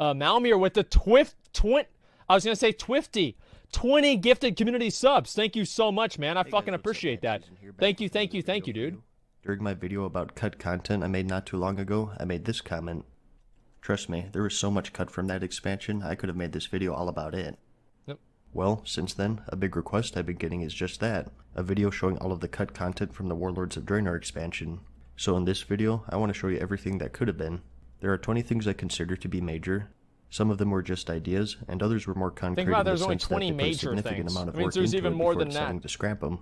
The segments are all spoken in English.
Malmir with the I was going to say Twifty. 20 gifted community subs. Thank you so much, man. I fucking appreciate that. Thank you, dude. During my video about cut content I made not too long ago, I made this comment. Trust me, there was so much cut from that expansion, I could have made this video all about it. Yep. Well, since then, a big request I've been getting is just that. A video showing all of the cut content from the Warlords of Draenor expansion. So in this video, I want to show you everything that could have been. There are 20 things I consider to be major. Some of them were just ideas, and others were more concrete. Think about in the there's only sense 20 that they put a major significant things. amount of That means work there's into even it more before than deciding that. to scrap them.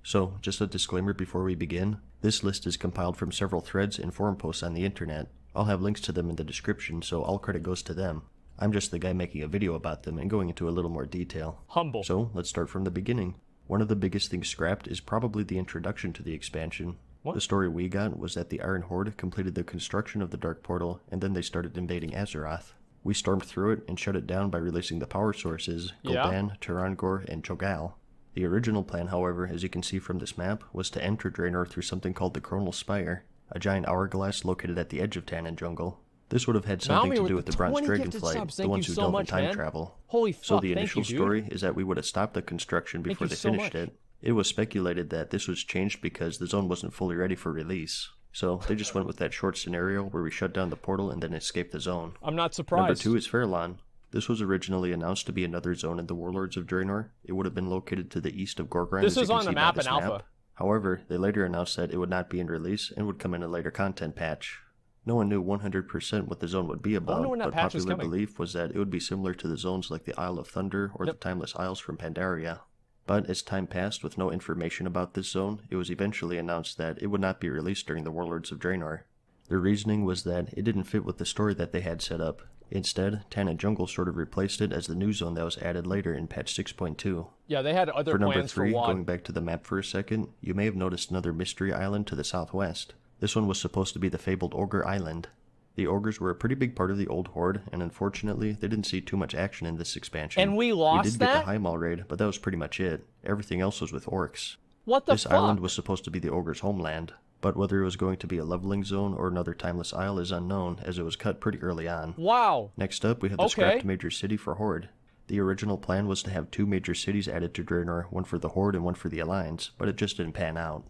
So, just a disclaimer before we begin, this list is compiled from several threads and forum posts on the internet. I'll have links to them in the description, so all credit goes to them. I'm just the guy making a video about them and going into a little more detail. Humble. So, let's start from the beginning. One of the biggest things scrapped is probably the introduction to the expansion. What? The story we got was that the Iron Horde completed the construction of the Dark Portal, and then they started invading Azeroth. We stormed through it and shut it down by releasing the power sources, Gul'dan, Tarangor, and Cho'Gall. The original plan, however, as you can see from this map, was to enter Draenor through something called the Chronal Spire, a giant hourglass located at the edge of Tannin Jungle. This would have had something to do with the Bronze Dragonflight, the ones who delve in time travel. Holy fuck, so the initial story is that we would have stopped the construction before they finished it. It was speculated that this was changed because the zone wasn't fully ready for release. So they just went with that short scenario where we shut down the portal and then escaped the zone. I'm not surprised. Number 2 is Fairlawn. This was originally announced to be another zone in the Warlords of Draenor. It would have been located to the east of Gorgrine. This was on the map in Alpha. However, they later announced that it would not be in release and would come in a later content patch. No one knew 100% what the zone would be about, but popular belief was that it would be similar to the zones like the Isle of Thunder or the Timeless Isles from Pandaria. But as time passed with no information about this zone, it was eventually announced that it would not be released during the Warlords of Draenor. Their reasoning was that it didn't fit with the story that they had set up. Instead, Tannin Jungle sort of replaced it as the new zone that was added later in patch 6.2. Yeah, they had other plans for number 3, WoW. going back to the map for a second, you may have noticed another mystery island to the southwest. This one was supposed to be the fabled Ogre Island. The Ogres were a pretty big part of the old Horde, and unfortunately, they didn't see too much action in this expansion. And we lost We did get the Highmaul raid, but that was pretty much it. Everything else was with Orcs. What the fuck? This island was supposed to be the Ogre's homeland, but whether it was going to be a leveling zone or another Timeless Isle is unknown, as it was cut pretty early on. Wow. Next up, we have the scrapped major city for Horde. The original plan was to have 2 major cities added to Draenor, one for the Horde and one for the Alliance, but it just didn't pan out.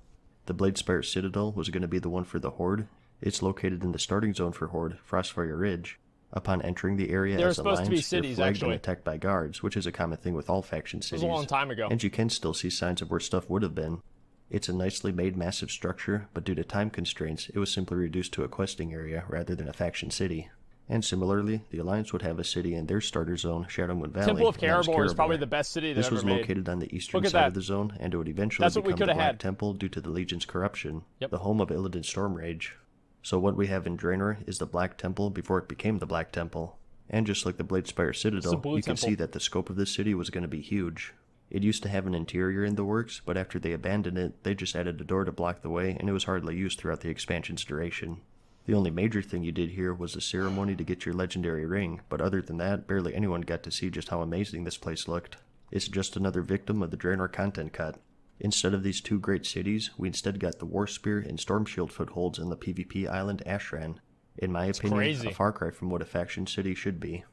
The Bladespire Citadel was going to be the one for the Horde. It's located in the starting zone for Horde, Frostfire Ridge. Upon entering the area as Alliance, you're flagged and attacked by guards, which is a common thing with all faction cities. It was a long time ago. And you can still see signs of where stuff would have been. It's a nicely made massive structure, but due to time constraints, it was simply reduced to a questing area rather than a faction city. And similarly, the Alliance would have a city in their starter zone, Shadowmoon Valley. Temple of Caribor is probably the best city they've ever made. This was located on the eastern side of the zone, and it would eventually become the Black Temple due to the Legion's corruption, the home of Illidan's Stormrage. So what we have in Draenor is the Black Temple before it became the Black Temple. And just like the Bladespire Citadel, you can see that the scope of this city was going to be huge. It used to have an interior in the works, but after they abandoned it, they just added a door to block the way, and it was hardly used throughout the expansion's duration. The only major thing you did here was the ceremony to get your legendary ring, but other than that, barely anyone got to see just how amazing this place looked. It's just another victim of the Draenor content cut. Instead of these 2 great cities, we instead got the Warspear and Stormshield footholds on the PvP island Ashran. In my opinion, a far cry from what a faction city should be.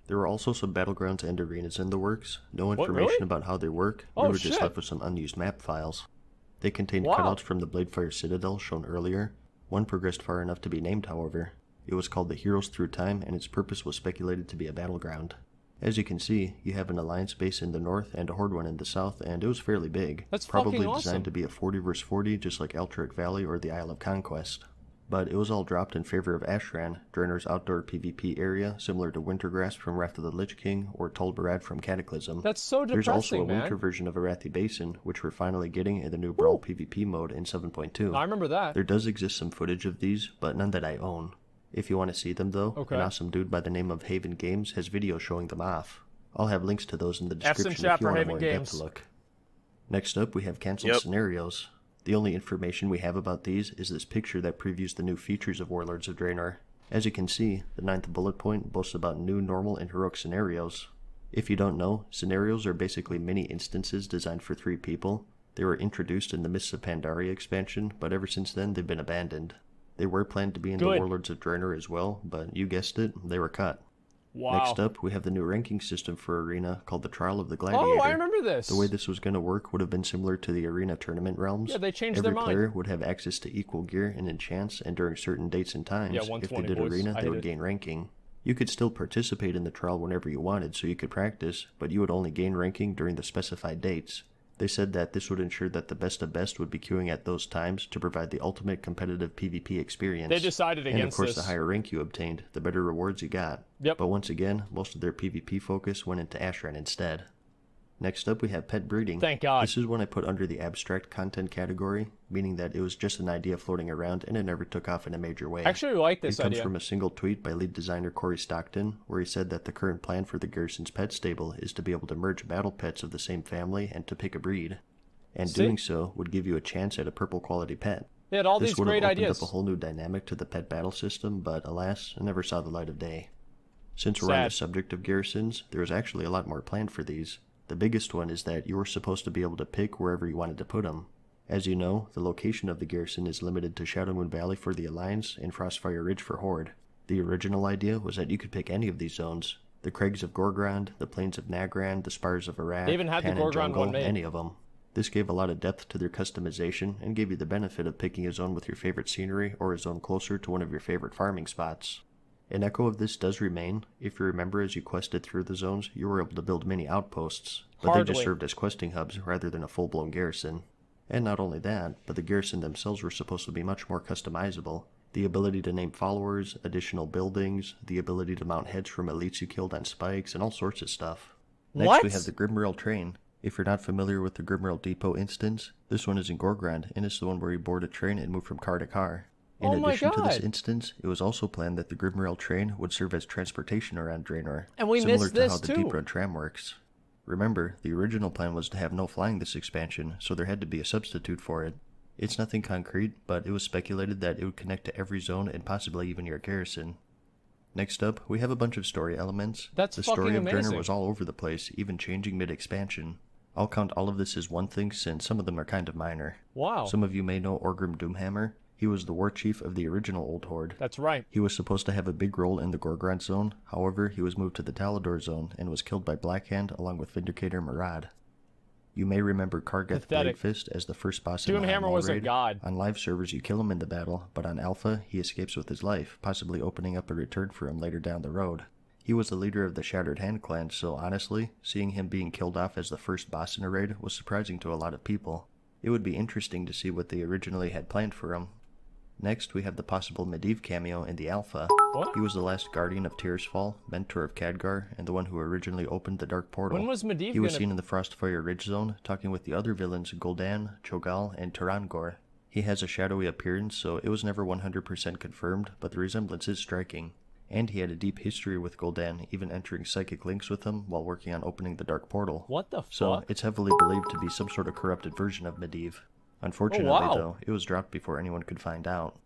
There were also some battlegrounds and arenas in the works. No information about how they work. We were just left with some unused map files. They contained cutouts from the Bladespire Citadel shown earlier. One progressed far enough to be named, however. It was called the Heroes Through Time, and its purpose was speculated to be a battleground. As you can see, you have an Alliance base in the north and a Horde one in the south, and it was fairly big. That's probably designed to be a 40 vs 40, just like Alterac Valley or the Isle of Conquest. But it was all dropped in favor of Ashran, Draenor's outdoor PvP area, similar to Wintergrass from Wrath of the Lich King or Tol Barad from Cataclysm. That's so depressing, There's also a winter version of Arathi Basin, which we're finally getting in the new Brawl PvP mode in 7.2. I remember that. There does exist some footage of these, but none that I own. If you want to see them though, an awesome dude by the name of Haven Games has videos showing them off. I'll have links to those in the description if you want a more in-depth look. Next up, we have cancelled scenarios. The only information we have about these is this picture that previews the new features of Warlords of Draenor. As you can see, the 9th bullet point boasts about new normal and heroic scenarios. If you don't know, scenarios are basically mini instances designed for 3 people. They were introduced in the Mists of Pandaria expansion, but ever since then they've been abandoned. They were planned to be in the Warlords of Draenor as well, but you guessed it, they were cut. Wow. Next up, we have the new ranking system for Arena called the Trial of the Gladiator. Oh, I remember this. The way this was going to work would have been similar to the Arena tournament realms. Yeah, they changed their mind. Every player would have access to equal gear and enchants, and during certain dates and times, if they did Arena, they would gain ranking. You could still participate in the trial whenever you wanted, so you could practice, but you would only gain ranking during the specified dates. They said that this would ensure that the best of best would be queuing at those times to provide the ultimate competitive PvP experience. They decided against this. And of course, the higher rank you obtained, the better rewards you got. Yep. But once again, most of their PvP focus went into Ashran instead. Next up, we have pet breeding. Thank God. This is one I put under the abstract content category, meaning that it was just an idea floating around and it never took off in a major way. I actually like this idea. It comes from a single tweet by lead designer Corey Stockton, where he said that the current plan for the Garrison's pet stable is to be able to merge battle pets of the same family and to pick a breed. And doing so would give you a chance at a purple quality pet. They had all these great ideas. This would have opened up a whole new dynamic to the pet battle system, but alas, it never saw the light of day. Since we're on the subject of garrisons, there is actually a lot more planned for these. The biggest one is that you were supposed to be able to pick wherever you wanted to put them. As you know, the location of the garrison is limited to Shadowmoon Valley for the Alliance and Frostfire Ridge for Horde. The original idea was that you could pick any of these zones. The Crags of Gorgrond, the Plains of Nagrand, the Spires of Arak, they even had the Gorgrond one made. Any of them. This gave a lot of depth to their customization and gave you the benefit of picking a zone with your favorite scenery or a zone closer to one of your favorite farming spots. An echo of this does remain. If you remember, as you quested through the zones, you were able to build mini outposts, but they just served as questing hubs rather than a full-blown garrison. And not only that, but the garrison themselves were supposed to be much more customizable. The ability to name followers, additional buildings, the ability to mount heads from elites you killed on spikes, and all sorts of stuff. Next, we have the Grimrail train. If you're not familiar with the Grimrail Depot instance, this one is in Gorgrond, and it's the one where you board a train and move from car to car. In addition to this instance, it was also planned that the Grimrail train would serve as transportation around Draenor, and we similar missed to this how the Deep Run tram works. Remember, the original plan was to have no flying this expansion, so there had to be a substitute for it. It's nothing concrete, but it was speculated that it would connect to every zone and possibly even your garrison. Next up, we have a bunch of story elements. The story of Draenor was all over the place, even changing mid-expansion. I'll count all of this as one thing since some of them are kind of minor. Wow. Some of you may know Orgrim Doomhammer. He was the war chief of the original Old Horde. That's right. He was supposed to have a big role in the Gorgrond zone, however, he was moved to the Talador zone and was killed by Blackhand along with Vindicator Murad. You may remember Kargath Bladefist as the first boss in the Doomhammer was a god. On live servers you kill him in the battle, but on Alpha he escapes with his life, possibly opening up a return for him later down the road. He was the leader of the Shattered Hand clan, so honestly, seeing him being killed off as the first boss in a raid was surprising to a lot of people. It would be interesting to see what they originally had planned for him. Next, we have the possible Medivh cameo in the Alpha. What? He was the last guardian of Tearsfall, mentor of Khadgar, and the one who originally opened the Dark Portal. When was Medivh He was seen in the Frostfire Ridge zone, talking with the other villains Gul'dan, Cho'Gall, and Tarangor. He has a shadowy appearance, so it was never 100% confirmed, but the resemblance is striking. And he had a deep history with Gul'dan, even entering psychic links with him while working on opening the Dark Portal. What the fuck? So, it's heavily believed to be some sort of corrupted version of Medivh. Unfortunately, though, it was dropped before anyone could find out.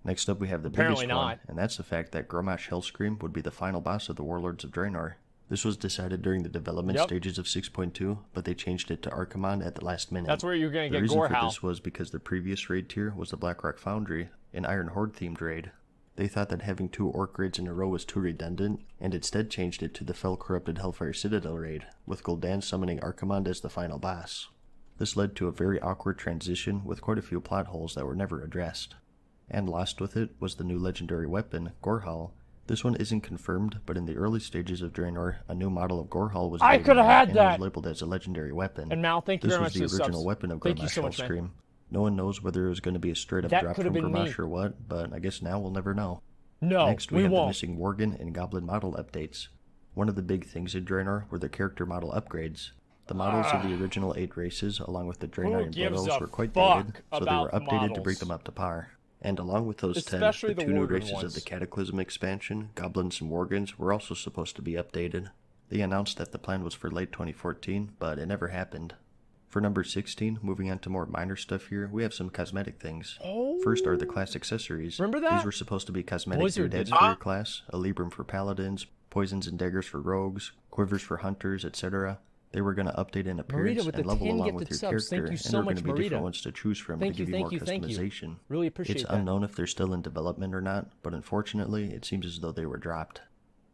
Next up, we have the biggest one, and that's the fact that Grommash Hellscream would be the final boss of the Warlords of Draenor. This was decided during the development stages of 6.2, but they changed it to Archimonde at the last minute. That's where you're going to get Gorehowl. The reason for this was because the previous raid tier was the Blackrock Foundry, an Iron Horde-themed raid. They thought that having 2 orc raids in a row was too redundant, and instead changed it to the Fel-corrupted Hellfire Citadel raid, with Gul'dan summoning Archimonde as the final boss. This led to a very awkward transition with quite a few plot holes that were never addressed. And lost with it was the new legendary weapon, Gorehowl. This one isn't confirmed, but in the early stages of Draenor, a new model of Gorehowl was was labeled as a legendary weapon. And Mal, thank you very much for the subs. This was the original weapon of Grommash Hellscream. No one knows whether it was going to be a straight-up drop from Grommash or what, but I guess now we'll never know. No, Next, we have the missing Worgen and Goblin model updates. One of the big things in Draenor were the character model upgrades. The models of the original 8 races, along with the Draenor and Blood Elves, were quite dated, so they were updated to bring them up to par. And along with those 10, the 2 new races of the Cataclysm expansion, Goblins and Worgens, were also supposed to be updated. They announced that the plan was for late 2014, but it never happened. For number 16, moving on to more minor stuff here, we have some cosmetic things. First are the class accessories. Remember that? These were supposed to be cosmetic for Dead Spear class, a Librum for paladins, poisons and daggers for rogues, quivers for hunters, etc. They were going to update in appearance and level along with your character, and there were going to be different ones to choose from to give you more customization. Really appreciate It's unknown if they're still in development or not, but unfortunately, it seems as though they were dropped.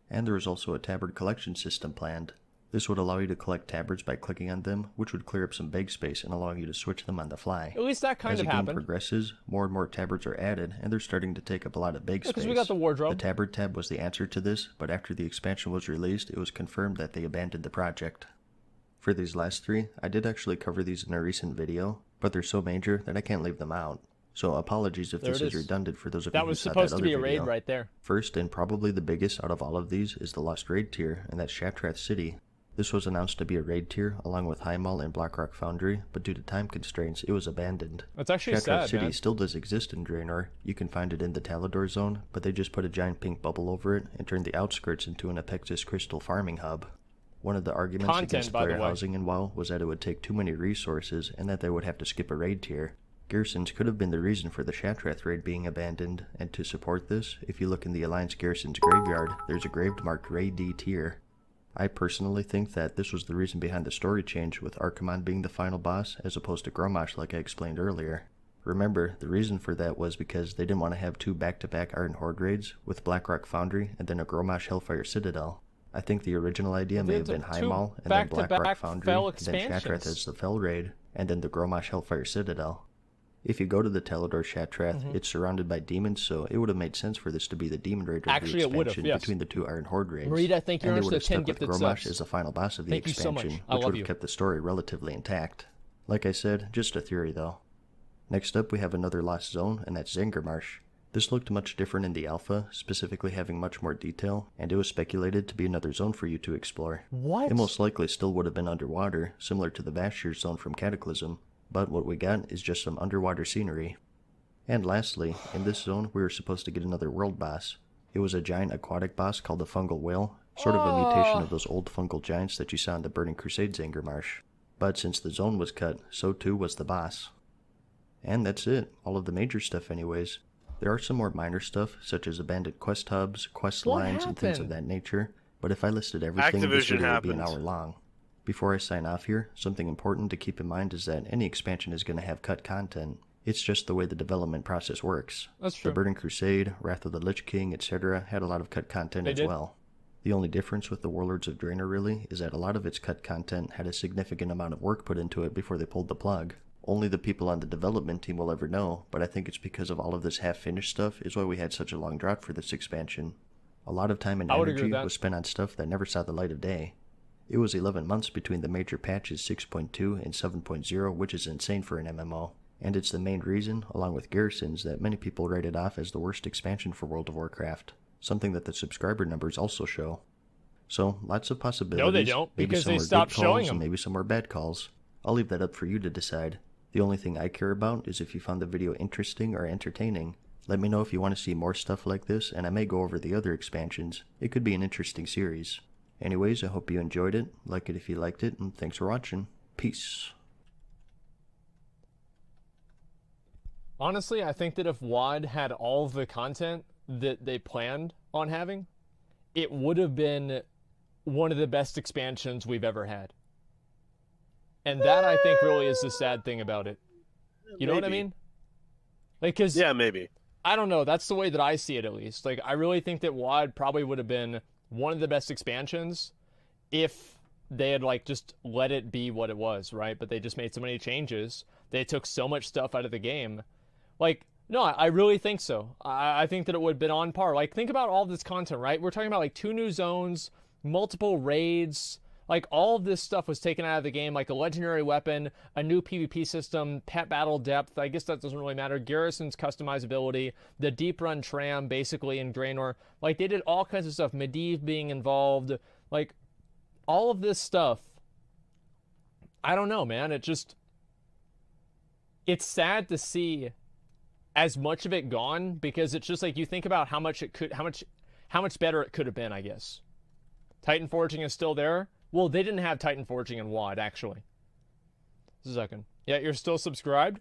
And there was also a tabard collection system planned. This would allow you to collect tabards by clicking on them, which would clear up some bag space and allow you to switch them on the fly. At least that kind of happened. As the game progresses, more and more tabards are added, and they're starting to take up a lot of bag space. Because we got the wardrobe. The tabard tab was the answer to this, but after the expansion was released, it was confirmed that they abandoned the project. For these last three, I did actually cover these in a recent video, but they're so major that I can't leave them out. So apologies if this is redundant for those of you who saw that other video. That was supposed to be a raid right there. First, and probably the biggest out of all of these, is the Lost Raid tier, and that's Shattrath City. This was announced to be a raid tier, along with Highmall and Blackrock Foundry, but due to time constraints, it was abandoned. That's actually sad, City man. Still does exist in Draenor. You can find it in the Talador zone, but they just put a giant pink bubble over it and turned the outskirts into an Apexis crystal farming hub. One of the arguments against player housing in WoW was that it would take too many resources and that they would have to skip a raid tier. Garrisons could have been the reason for the Shattrath raid being abandoned, and to support this, if you look in the Alliance Garrison's graveyard, there's a graved marked Raid D tier. I personally think that this was the reason behind the story change, with Archimonde being the final boss as opposed to Grommash like I explained earlier. Remember, the reason for that was because they didn't want to have two back-to-back Iron Horde raids, with Blackrock Foundry and then a Grommash Hellfire Citadel. I think the original idea may have been Highmall, and then Blackrock Foundry, and then Shattrath as the Fell raid, and then the Grommash Hellfire Citadel. If you go to the Talador Shattrath, it's surrounded by demons, so it would have made sense for this to be the demon raid of the expansion between the two Iron Horde raids. Reed, I think you're and they would have stuck with Grommash as the final boss of the expansion, which would have kept the story relatively intact. Like I said, just a theory though. Next up, we have another lost zone, and that's Zangarmarsh. This looked much different in the alpha, specifically having much more detail, and it was speculated to be another zone for you to explore. What? It most likely still would have been underwater, similar to the Vashir zone from Cataclysm. But what we got is just some underwater scenery. And lastly, in this zone we were supposed to get another world boss. It was a giant aquatic boss called the Fungal Whale, sort of a mutation of those old fungal giants that you saw in the Burning Crusade Zangarmarsh. But since the zone was cut, so too was the boss. And that's it, all of the major stuff anyways. There are some more minor stuff, such as abandoned quest hubs, quest lines, and things of that nature, but if I listed everything, this video would be an hour long. Before I sign off here, something important to keep in mind is that any expansion is going to have cut content. It's just the way the development process works. That's true. The Burning Crusade, Wrath of the Lich King, etc. had a lot of cut content as well. The only difference with the Warlords of Draenor really is that a lot of its cut content had a significant amount of work put into it before they pulled the plug. Only the people on the development team will ever know, but I think it's because of all of this half-finished stuff is why we had such a long drought for this expansion. A lot of time and energy was spent on stuff that never saw the light of day. It was 11 months between the major patches 6.2 and 7.0, which is insane for an MMO. And it's the main reason, along with Garrisons, that many people write it off as the worst expansion for World of Warcraft. Something that the subscriber numbers also show. So, lots of possibilities. No, they don't, because they stopped showing them. And maybe some more bad calls. I'll leave that up for you to decide. The only thing I care about is if you found the video interesting or entertaining. Let me know if you want to see more stuff like this, and I may go over the other expansions. It could be an interesting series. Anyways, I hope you enjoyed it. Like it if you liked it, and thanks for watching. Peace. Honestly, I think that if WoD had all the content that they planned on having, it would have been one of the best expansions we've ever had. And that, I think, really is the sad thing about it. You know what I mean? Like, cause yeah, maybe. I don't know. That's the way that I see it, at least. Like, I really think that WoD probably would have been one of the best expansions if they had, like, just let it be what it was, right? But they just made so many changes. They took so much stuff out of the game. Like, no, I really think so. I think that it would have been on par. Like, think about all this content, right? We're talking about, like, 2 new zones, multiple raids. Like, all of this stuff was taken out of the game, like a legendary weapon, a new PvP system, pet battle depth. I guess that doesn't really matter. Garrison's customizability, the deep run tram, basically, in Draenor. Like, they did all kinds of stuff. Medivh being involved. Like, all of this stuff. I don't know, man. It's sad to see as much of it gone, because it's just like, you think about how much better it could have been, I guess. Titan Forging is still there. Well, they didn't have Titan Forging in WoD, actually. Just a second. Yeah, you're still subscribed?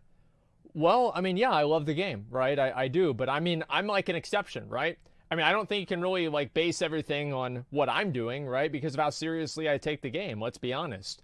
Well, I mean, yeah, I love the game, right? I do, but I mean, I'm like an exception, right? I mean, I don't think you can really, like, base everything on what I'm doing, right? Because of how seriously I take the game, let's be honest.